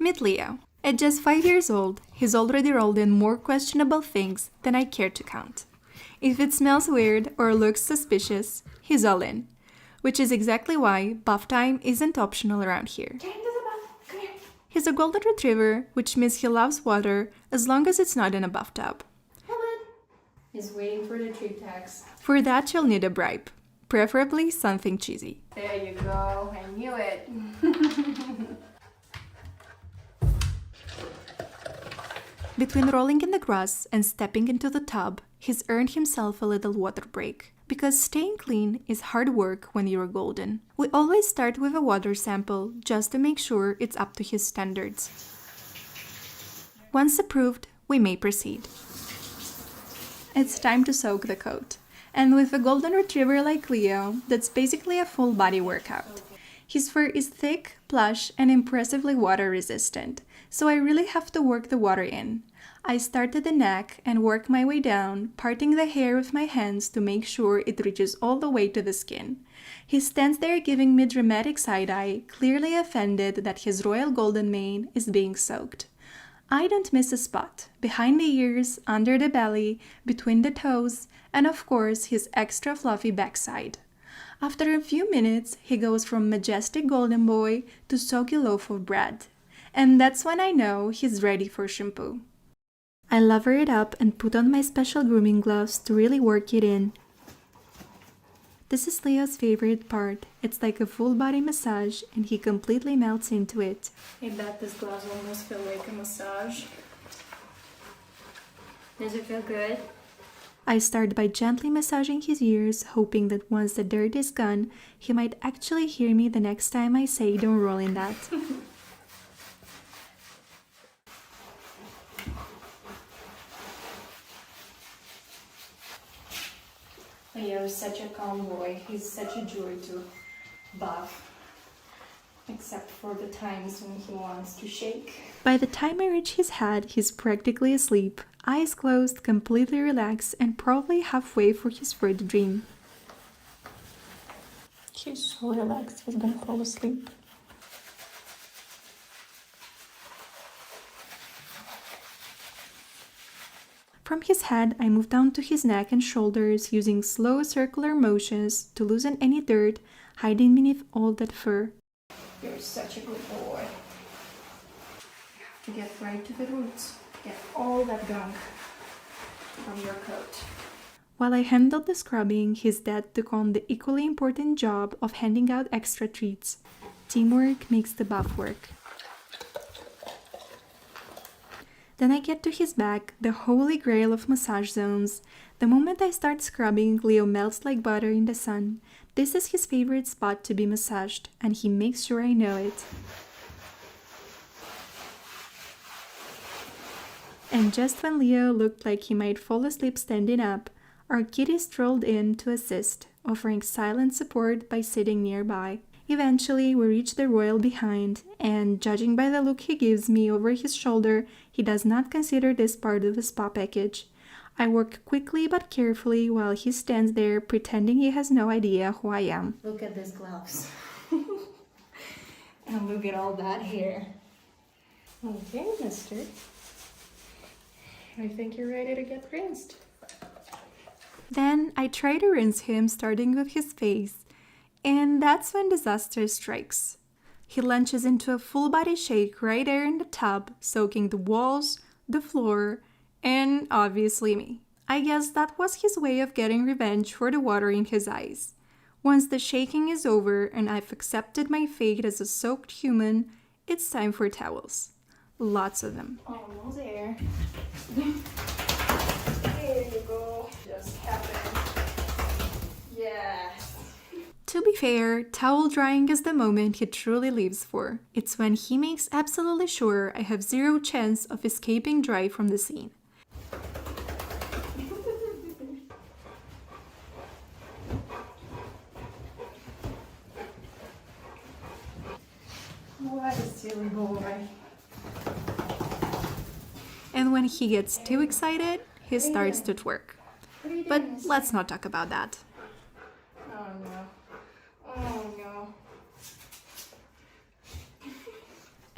Meet Leo. At just 5 years old, he's already rolled in more questionable things than I care to count. If it smells weird or looks suspicious, he's all in. Which is exactly why bath time isn't optional around here. Get into the bath. Come here. He's a golden retriever, which means he loves water as long as it's not in a bathtub. Come on. He's waiting for the treat tags. For that, you'll need a bribe. Preferably something cheesy. There you go. I knew it. Between rolling in the grass and stepping into the tub, he's earned himself a little water break. Because staying clean is hard work when you're golden. We always start with a water sample just to make sure it's up to his standards. Once approved, we may proceed. It's time to soak the coat. And with a golden retriever like Leo, that's basically a full body workout. His fur is thick, plush, and impressively water resistant, so I really have to work the water in. I start at the neck and work my way down, parting the hair with my hands to make sure it reaches all the way to the skin. He stands there giving me dramatic side-eye, clearly offended that his royal golden mane is being soaked. I don't miss a spot, behind the ears, under the belly, between the toes, and of course his extra fluffy backside. After a few minutes, he goes from majestic golden boy to soggy loaf of bread. And that's when I know he's ready for shampoo. I lather it up and put on my special grooming gloves to really work it in. This is Leo's favorite part. It's like a full body massage and he completely melts into it. I bet this gloves almost feel like a massage. Does it feel good? I start by gently massaging his ears, hoping that once the dirt is gone, he might actually hear me the next time I say don't roll in that. Leo is such a calm boy. He's such a joy to bath. Except for the times when he wants to shake. By the time I reach his head, he's practically asleep, eyes closed, completely relaxed, and probably halfway for his third dream. He's so relaxed, he's gonna fall asleep. From his head, I move down to his neck and shoulders using slow circular motions to loosen any dirt hiding beneath all that fur. You're such a good boy. You have to get right to the roots. Get all that gunk from your coat. While I handled the scrubbing, his dad took on the equally important job of handing out extra treats. Teamwork makes the bath work. Then I get to his back, the holy grail of massage zones. The moment I start scrubbing, Leo melts like butter in the sun. This is his favorite spot to be massaged, and he makes sure I know it. And just when Leo looked like he might fall asleep standing up, our kitty strolled in to assist, offering silent support by sitting nearby. Eventually, we reach the royal behind, and judging by the look he gives me over his shoulder, he does not consider this part of the spa package. I work quickly but carefully while he stands there pretending he has no idea who I am. Look at these gloves. And look at all that hair. Okay, mister. I think you're ready to get rinsed. Then I try to rinse him, starting with his face. And that's when disaster strikes. He lunges into a full body shake right there in the tub, soaking the walls, the floor, and obviously me. I guess that was his way of getting revenge for the water in his eyes. Once the shaking is over and I've accepted my fate as a soaked human, it's time for towels. Lots of them. Almost there. There you go. Just happened. Yes. To be fair, towel drying is the moment he truly lives for. It's when he makes absolutely sure I have zero chance of escaping dry from the scene. What a silly boy. And when he gets too excited, he starts to twerk. But let's not talk about that. Oh no. Oh no.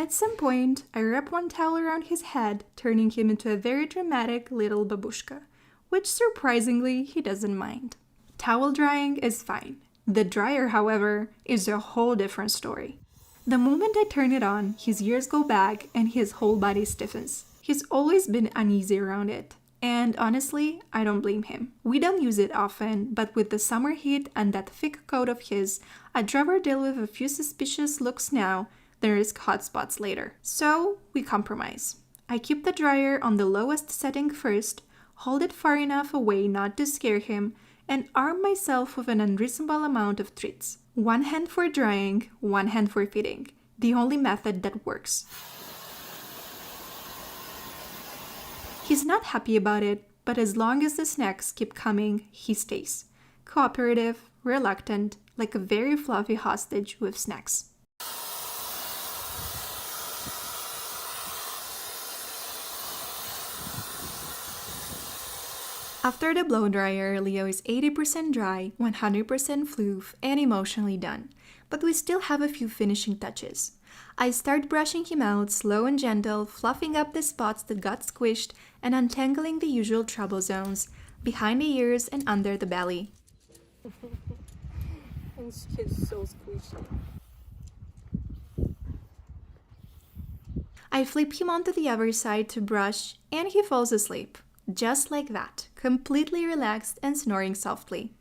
At some point, I wrap one towel around his head, turning him into a very dramatic little babushka, which surprisingly he doesn't mind. Towel drying is fine. The dryer, however, is a whole different story. The moment I turn it on, his ears go back and his whole body stiffens. He's always been uneasy around it. And honestly, I don't blame him. We don't use it often, but with the summer heat and that thick coat of his, I'd rather deal with a few suspicious looks now than risk hot spots later. So, we compromise. I keep the dryer on the lowest setting first, hold it far enough away not to scare him, and arm myself with an unreasonable amount of treats. One hand for drying, one hand for feeding. The only method that works. He's not happy about it, but as long as the snacks keep coming, he stays. Cooperative, reluctant, like a very fluffy hostage with snacks. After the blow dryer, Leo is 80% dry, 100% floof, and emotionally done. But we still have a few finishing touches. I start brushing him out, slow and gentle, fluffing up the spots that got squished and untangling the usual trouble zones, behind the ears and under the belly. And he's so squishy. I flip him onto the other side to brush, and he falls asleep. Just like that, completely relaxed and snoring softly.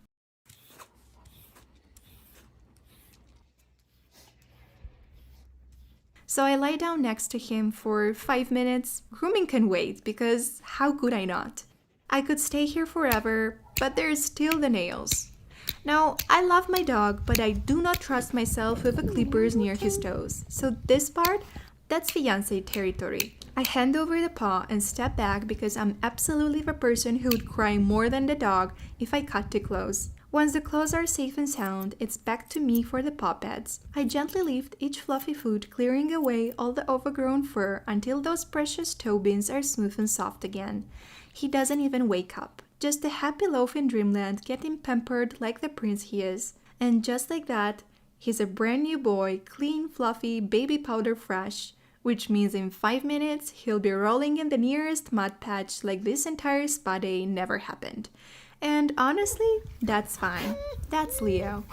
So I lie down next to him for 5 minutes. Grooming can wait, because how could I not? I could stay here forever, but there's still the nails. Now, I love my dog, but I do not trust myself with the clippers near his toes. So this part, that's fiancé territory. I hand over the paw and step back because I'm absolutely the person who would cry more than the dog if I cut too close. Once the claws are safe and sound, it's back to me for the paw pads. I gently lift each fluffy foot, clearing away all the overgrown fur until those precious toe beans are smooth and soft again. He doesn't even wake up. Just a happy loaf in dreamland, getting pampered like the prince he is. And just like that, he's a brand new boy, clean, fluffy, baby powder fresh. Which means in 5 minutes, he'll be rolling in the nearest mud patch like this entire spa day never happened. And honestly, that's fine. That's Leo.